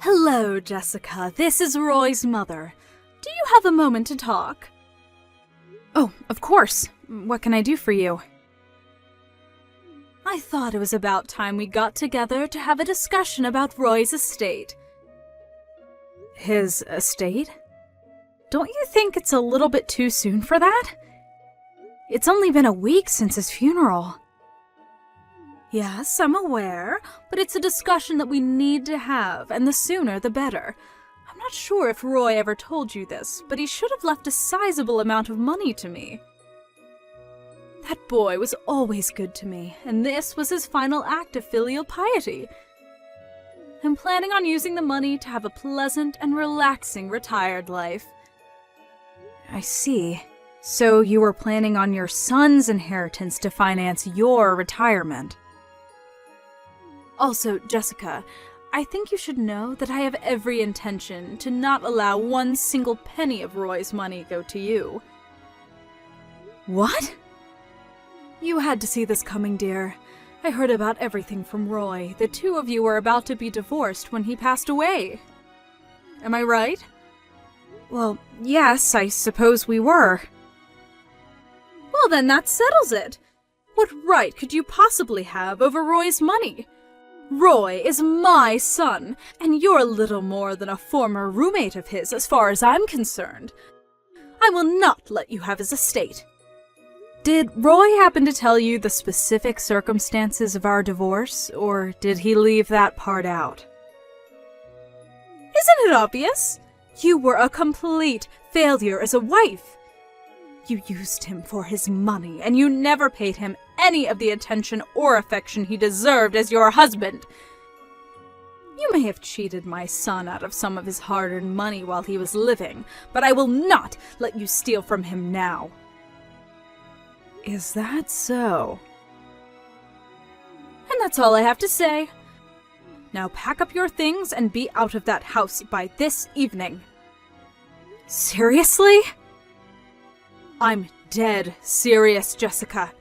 Hello, Jessica. This is Roy's mother. Do you have a moment to talk? Oh, of course. What can I do for you? I thought it was about time we got together to have a discussion about Roy's estate. His estate? Don't you think it's a little bit too soon for that? It's only been a week since his funeral. Yes, I'm aware, but it's a discussion that we need to have, and the sooner the better. I'm not sure if Roy ever told you this, but he should have left a sizable amount of money to me. That boy was always good to me, and this was his final act of filial piety. I'm planning on using the money to have a pleasant and relaxing retired life. I see. So you were planning on your son's inheritance to finance your retirement. Also, Jessica, I think you should know that I have every intention to not allow one single penny of Roy's money go to you. What? You had to see this coming, dear. I heard about everything from Roy. The two of you were about to be divorced when he passed away. Am I right? Well, yes, I suppose we were. Well, then that settles it. What right could you possibly have over Roy's money? Roy is my son, and you're little more than a former roommate of his as far as I'm concerned. I will not let you have his estate. Did Roy happen to tell you the specific circumstances of our divorce, or did he leave that part out? Isn't it obvious? You were a complete failure as a wife. You used him for his money, and you never paid him any of the attention or affection he deserved as your husband. You may have cheated my son out of some of his hard-earned money while he was living, but I will not let you steal from him now. Is that so? And that's all I have to say. Now pack up your things and be out of that house by this evening. Seriously? I'm dead serious, Jessica.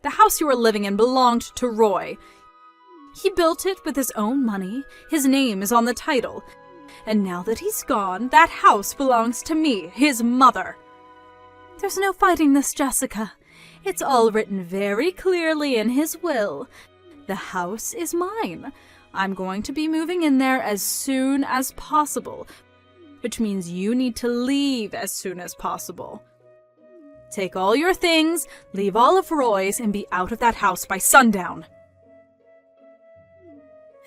The house you were living in belonged to Roy. He built it with his own money, his name is on the title, and now that he's gone, that house belongs to me, his mother. There's no fighting this, Jessica. It's all written very clearly in his will. The house is mine. I'm going to be moving in there as soon as possible, which means you need to leave as soon as possible. Take all your things, leave all of Roy's, and be out of that house by sundown.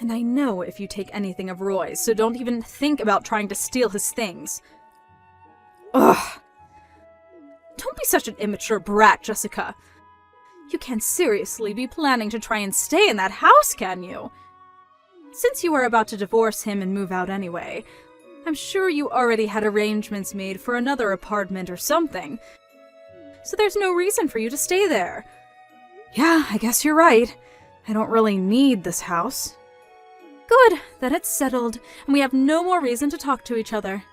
And I know if you take anything of Roy's, so don't even think about trying to steal his things. Ugh! Don't be such an immature brat, Jessica. You can't seriously be planning to try and stay in that house, can you? Since you were about to divorce him and move out anyway, I'm sure you already had arrangements made for another apartment or something. So there's no reason for you to stay there. Yeah, I guess you're right. I don't really need this house. Good, then it's settled, and we have no more reason to talk to each other.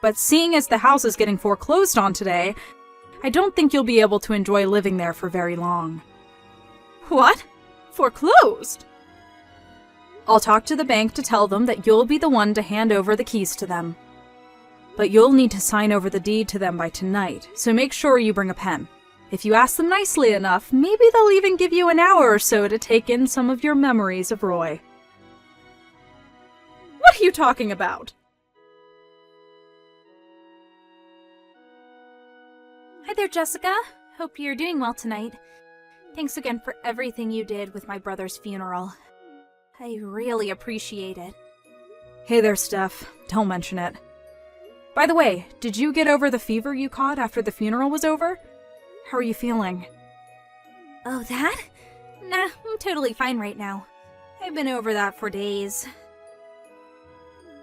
But seeing as the house is getting foreclosed on today, I don't think you'll be able to enjoy living there for very long. What? Foreclosed? I'll talk to the bank to tell them that you'll be the one to hand over the keys to them. But you'll need to sign over the deed to them by tonight, so make sure you bring a pen. If you ask them nicely enough, maybe they'll even give you an hour or so to take in some of your memories of Roy. What are you talking about? Hi there, Jessica. Hope you're doing well tonight. Thanks again for everything you did with my brother's funeral. I really appreciate it. Hey there, Steph. Don't mention it. By the way, did you get over the fever you caught after the funeral was over? How are you feeling? Oh, that? Nah, I'm totally fine right now. I've been over that for days.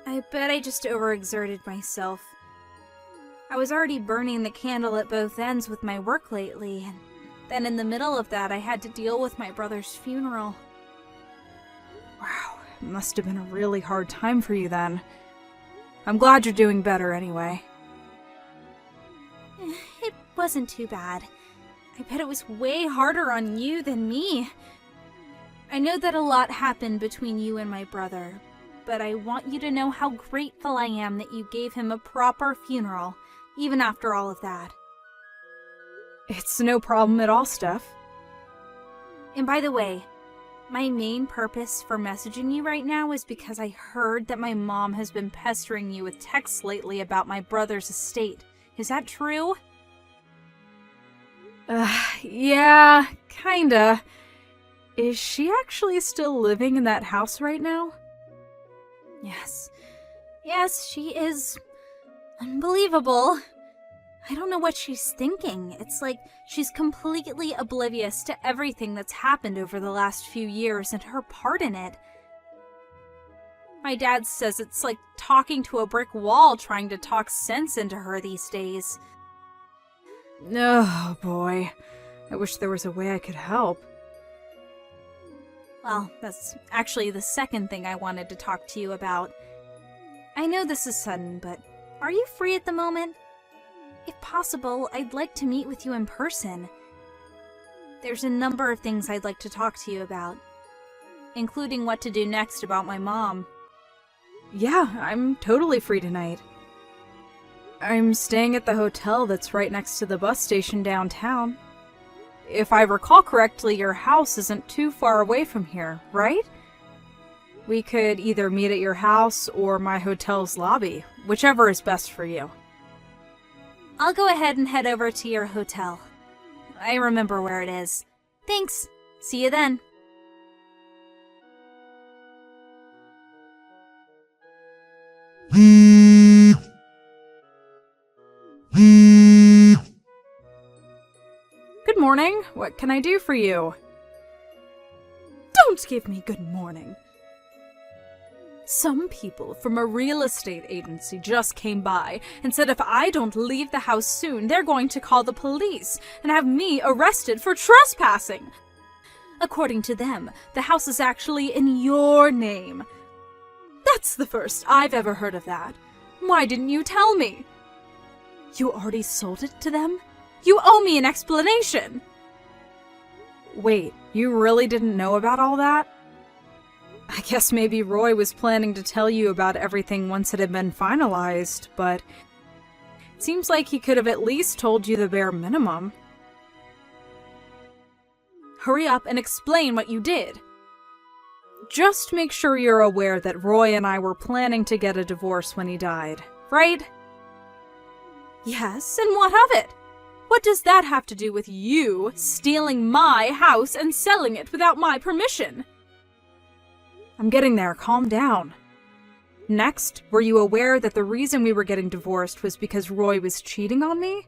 I bet I just overexerted myself. I was already burning the candle at both ends with my work lately, and then in the middle of that I had to deal with my brother's funeral. Wow, it must have been a really hard time for you then. I'm glad you're doing better anyway. It wasn't too bad. I bet it was way harder on you than me. I know that a lot happened between you and my brother, but I want you to know how grateful I am that you gave him a proper funeral, even after all of that. It's no problem at all, Steph. And by the way, my main purpose for messaging you right now is because I heard that my mom has been pestering you with texts lately about my brother's estate. Is that true? Yeah, kinda. Is she actually still living in that house right now? Yes. Yes, she is. Unbelievable. I don't know what she's thinking. It's like she's completely oblivious to everything that's happened over the last few years and her part in it. My dad says it's like talking to a brick wall trying to talk sense into her these days. Oh boy, I wish there was a way I could help. Well, that's actually the second thing I wanted to talk to you about. I know this is sudden, but are you free at the moment? If possible, I'd like to meet with you in person. There's a number of things I'd like to talk to you about, including what to do next about my mom. Yeah, I'm totally free tonight. I'm staying at the hotel that's right next to the bus station downtown. If I recall correctly, your house isn't too far away from here, right? We could either meet at your house or my hotel's lobby, whichever is best for you. I'll go ahead and head over to your hotel. I remember where it is. Thanks. See you then. Good morning. What can I do for you? Don't give me good morning. Some people from a real estate agency just came by and said if I don't leave the house soon, they're going to call the police and have me arrested for trespassing. According to them, the house is actually in your name. That's the first I've ever heard of that. Why didn't you tell me? You already sold it to them? You owe me an explanation. Wait, you really didn't know about all that? I guess maybe Roy was planning to tell you about everything once it had been finalized, but it seems like he could have at least told you the bare minimum. Hurry up and explain what you did. Just make sure you're aware that Roy and I were planning to get a divorce when he died, right? Yes, and what of it? What does that have to do with you stealing my house and selling it without my permission? I'm getting there, calm down. Next, were you aware that the reason we were getting divorced was because Roy was cheating on me?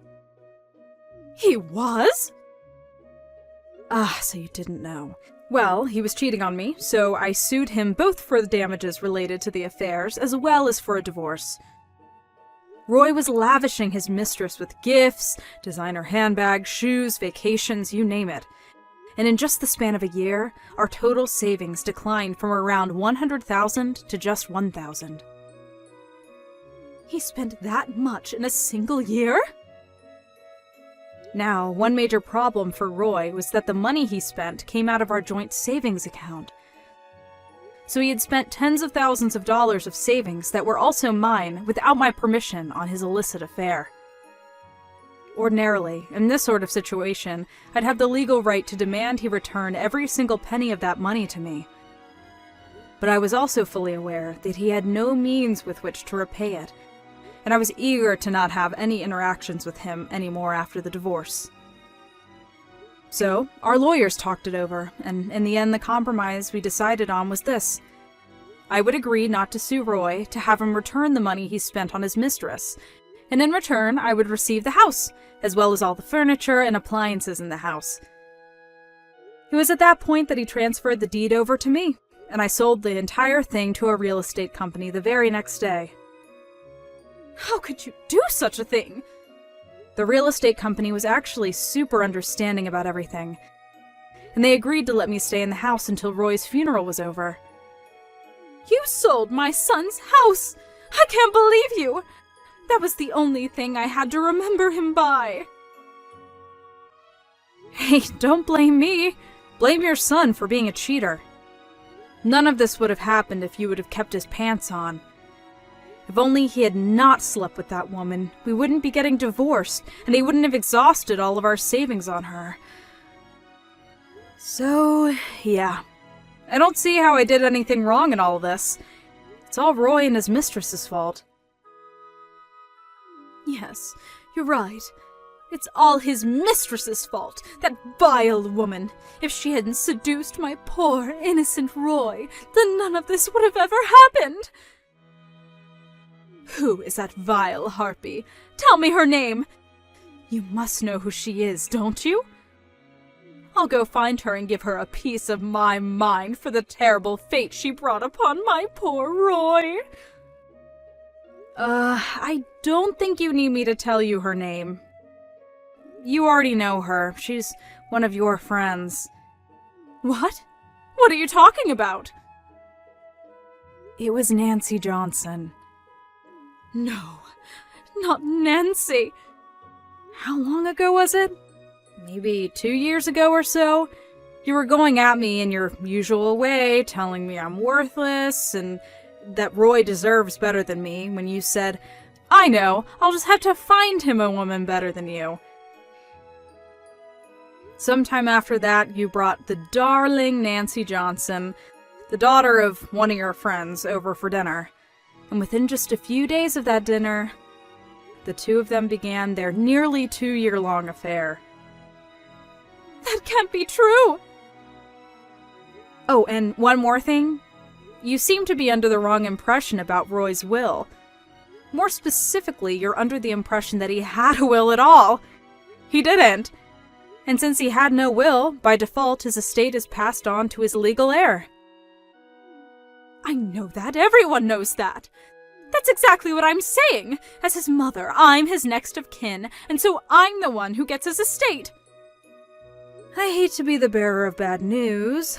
He was? Ah, so you didn't know. Well, he was cheating on me, so I sued him both for the damages related to the affairs as well as for a divorce. Roy was lavishing his mistress with gifts, designer handbags, shoes, vacations, you name it. And in just the span of a year, our total savings declined from around $100,000 to just $1,000. He spent that much in a single year? Now, one major problem for Roy was that the money he spent came out of our joint savings account. So he had spent tens of thousands of dollars of savings that were also mine without my permission on his illicit affair. Ordinarily, in this sort of situation, I'd have the legal right to demand he return every single penny of that money to me. But I was also fully aware that he had no means with which to repay it, and I was eager to not have any interactions with him anymore after the divorce. So, our lawyers talked it over, and in the end the compromise we decided on was this. I would agree not to sue Roy, to have him return the money he spent on his mistress, and in return I would receive the house, as well as all the furniture and appliances in the house. It was at that point that he transferred the deed over to me, and I sold the entire thing to a real estate company the very next day. How could you do such a thing? The real estate company was actually super understanding about everything, and they agreed to let me stay in the house until Roy's funeral was over. You sold my son's house! I can't believe you! That was the only thing I had to remember him by. Hey, don't blame me. Blame your son for being a cheater. None of this would have happened if you would have kept his pants on. If only he had not slept with that woman, we wouldn't be getting divorced, and he wouldn't have exhausted all of our savings on her. So, yeah. I don't see how I did anything wrong in all this. It's all Roy and his mistress's fault. Yes, you're right. It's all his mistress's fault, that vile woman. If she hadn't seduced my poor, innocent Roy, then none of this would have ever happened. Who is that vile harpy? Tell me her name. You must know who she is, don't you? I'll go find her and give her a piece of my mind for the terrible fate she brought upon my poor Roy. I don't think you need me to tell you her name. You already know her. She's one of your friends. What? What are you talking about? It was Nancy Johnson. No, not Nancy. How long ago was it? Maybe 2 years ago or so? You were going at me in your usual way, telling me I'm worthless and that Roy deserves better than me, when you said, I know, I'll just have to find him a woman better than you. Sometime after that, you brought the darling Nancy Johnson, the daughter of one of your friends, over for dinner. And within just a few days of that dinner, the two of them began their nearly 2-year-long affair. That can't be true! Oh, and one more thing. You seem to be under the wrong impression about Roy's will. More specifically, you're under the impression that he had a will at all. He didn't. And since he had no will, by default his estate is passed on to his legal heir. I know that. Everyone knows that. That's exactly what I'm saying. As his mother, I'm his next of kin, and so I'm the one who gets his estate. I hate to be the bearer of bad news,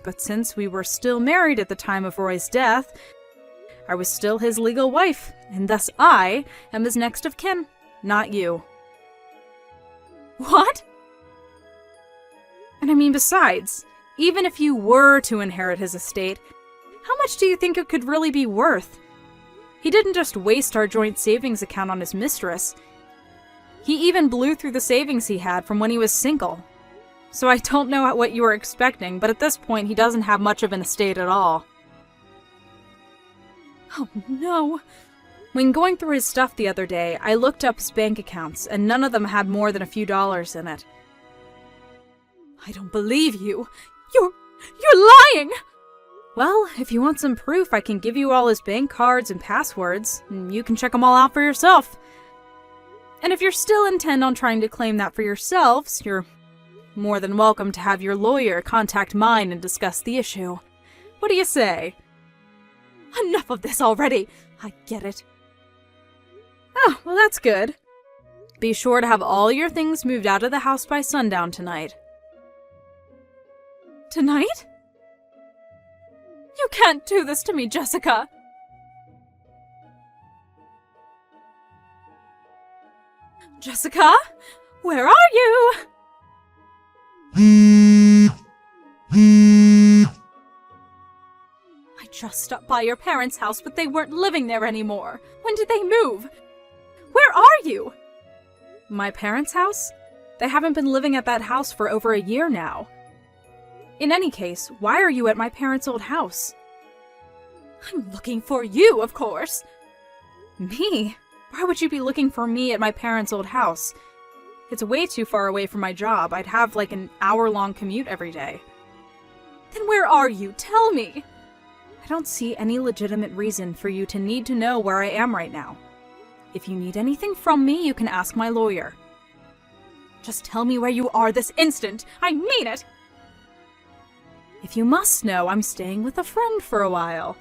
but since we were still married at the time of Roy's death, I was still his legal wife, and thus I am his next of kin, not you. What? And I mean, besides, even if you were to inherit his estate, how much do you think it could really be worth? He didn't just waste our joint savings account on his mistress. He even blew through the savings he had from when he was single. So I don't know what you were expecting, but at this point he doesn't have much of an estate at all. Oh no. When going through his stuff the other day, I looked up his bank accounts, and none of them had more than a few dollars in it. I don't believe you. You're lying! Well, if you want some proof, I can give you all his bank cards and passwords, and you can check them all out for yourself. And if you're still intent on trying to claim that for yourselves, you're more than welcome to have your lawyer contact mine and discuss the issue. What do you say? Enough of this already. I get it. Oh, well that's good. Be sure to have all your things moved out of the house by sundown tonight. Tonight? You can't do this to me, Jessica. Jessica? Where are you? I just stopped by your parents' house, but they weren't living there anymore. When did they move? Where are you? My parents' house? They haven't been living at that house for over a year now. In any case, why are you at my parents' old house? I'm looking for you, of course. Me? Why would you be looking for me at my parents' old house? It's way too far away from my job. I'd have like an hour-long commute every day. Then where are you? Tell me. I don't see any legitimate reason for you to need to know where I am right now. If you need anything from me, you can ask my lawyer. Just tell me where you are this instant. I mean it. If you must know, I'm staying with a friend for a while.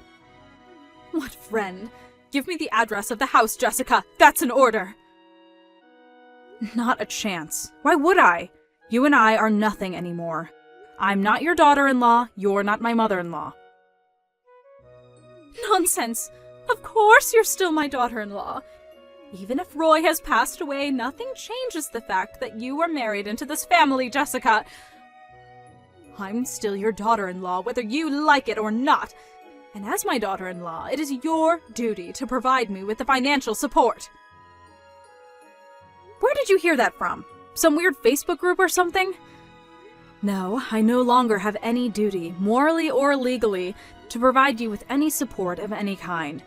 What friend? Give me the address of the house, Jessica. That's an order. Not a chance. Why would I? You and I are nothing anymore. I'm not your daughter-in-law. You're not my mother-in-law. Nonsense. Of course you're still my daughter-in-law. Even if Roy has passed away, nothing changes the fact that you were married into this family, Jessica. I'm still your daughter-in-law, whether you like it or not. And as my daughter-in-law, it is your duty to provide me with the financial support. Where did you hear that from? Some weird Facebook group or something? No, I no longer have any duty, morally or legally, to provide you with any support of any kind.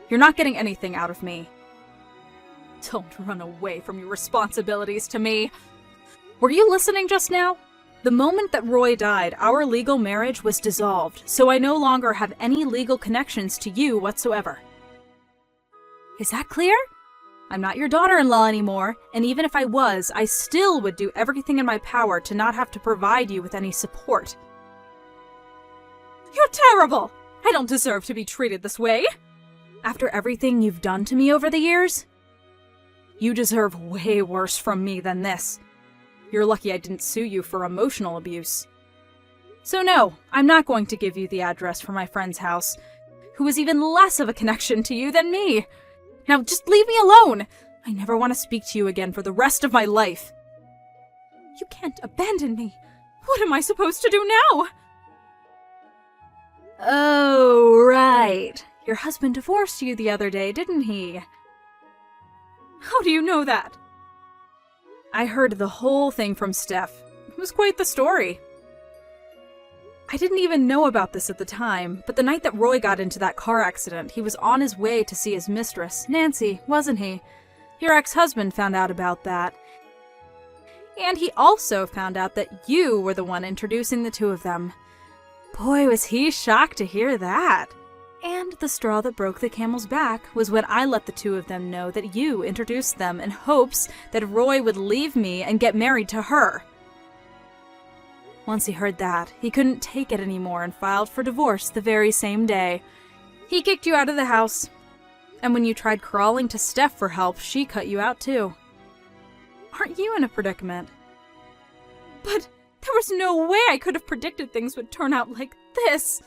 You're not getting anything out of me. Don't run away from your responsibilities to me. Were you listening just now? The moment that Roy died, our legal marriage was dissolved, so I no longer have any legal connections to you whatsoever. Is that clear? I'm not your daughter-in-law anymore, and even if I was, I still would do everything in my power to not have to provide you with any support. You're terrible! I don't deserve to be treated this way! After everything you've done to me over the years? You deserve way worse from me than this. You're lucky I didn't sue you for emotional abuse. So no, I'm not going to give you the address for my friend's house, who is even less of a connection to you than me. Now just leave me alone! I never want to speak to you again for the rest of my life. You can't abandon me. What am I supposed to do now? Oh, right. Your husband divorced you the other day, didn't he? How do you know that? I heard the whole thing from Steph. It was quite the story. I didn't even know about this at the time, but the night that Roy got into that car accident, he was on his way to see his mistress, Nancy, wasn't he? Your ex-husband found out about that. And he also found out that you were the one introducing the two of them. Boy, was he shocked to hear that. And the straw that broke the camel's back was when I let the two of them know that you introduced them in hopes that Roy would leave me and get married to her. Once he heard that, he couldn't take it anymore and filed for divorce the very same day. He kicked you out of the house. And when you tried crawling to Steph for help, she cut you out too. Aren't you in a predicament? But there was no way I could have predicted things would turn out like this.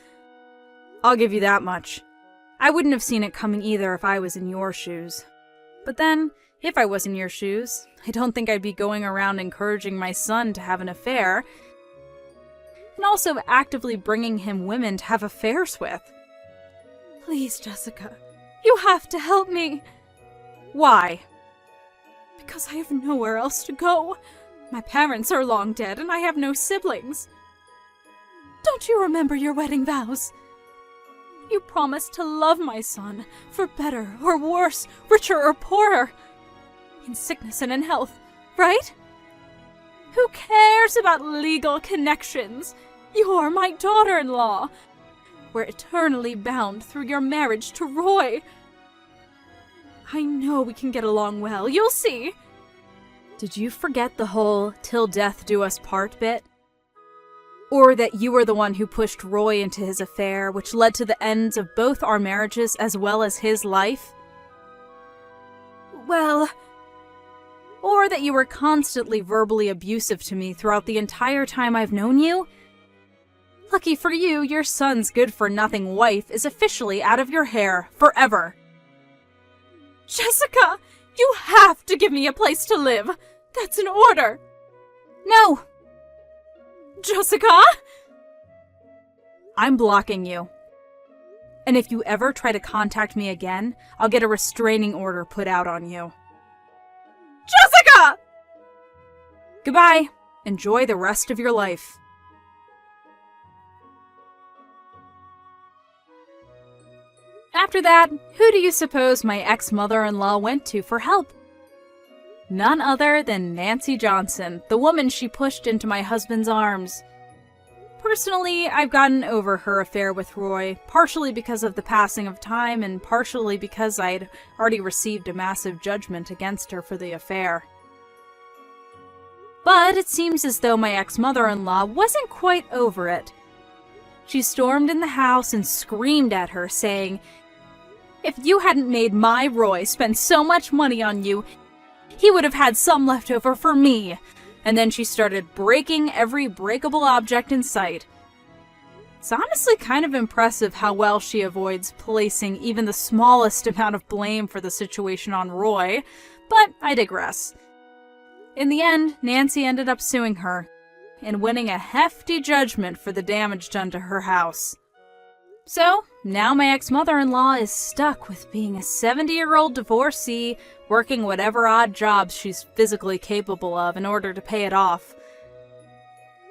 I'll give you that much. I wouldn't have seen it coming either if I was in your shoes. But then, if I was in your shoes, I don't think I'd be going around encouraging my son to have an affair, and also actively bringing him women to have affairs with. Please, Jessica, you have to help me. Why? Because I have nowhere else to go. My parents are long dead, and I have no siblings. Don't you remember your wedding vows? You promised to love my son, for better or worse, richer or poorer, in sickness and in health, right? Who cares about legal connections? You're my daughter-in-law. We're eternally bound through your marriage to Roy. I know we can get along well, you'll see. Did you forget the whole "till death do us part" bit? Or that you were the one who pushed Roy into his affair, which led to the ends of both our marriages as well as his life? Well, or that you were constantly verbally abusive to me throughout the entire time I've known you? Lucky for you, your son's good-for-nothing wife is officially out of your hair forever. Jessica, you have to give me a place to live. That's an order. No. Jessica? I'm blocking you. And if you ever try to contact me again, I'll get a restraining order put out on you. Jessica! Goodbye. Enjoy the rest of your life. After that, who do you suppose my ex-mother-in-law went to for help? None other than Nancy Johnson, the woman she pushed into my husband's arms. Personally, I've gotten over her affair with Roy, partially because of the passing of time and partially because I'd already received a massive judgment against her for the affair. But it seems as though my ex-mother-in-law wasn't quite over it. She stormed in the house and screamed at her, saying, "If you hadn't made my Roy spend so much money on you, he would have had some left over for me." And then she started breaking every breakable object in sight. It's honestly kind of impressive how well she avoids placing even the smallest amount of blame for the situation on Roy, but I digress. In the end, Nancy ended up suing her, and winning a hefty judgment for the damage done to her house. So, now my ex-mother-in-law is stuck with being a 70-year-old divorcee, working whatever odd jobs she's physically capable of in order to pay it off.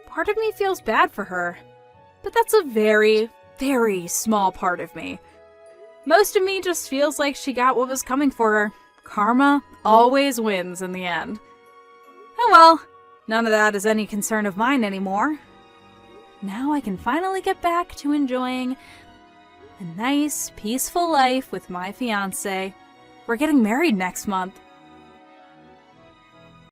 Part of me feels bad for her, but that's a very, very small part of me. Most of me just feels like she got what was coming for her. Karma always wins in the end. Oh well, none of that is any concern of mine anymore. Now I can finally get back to enjoying a nice, peaceful life with my fiancé. We're getting married next month.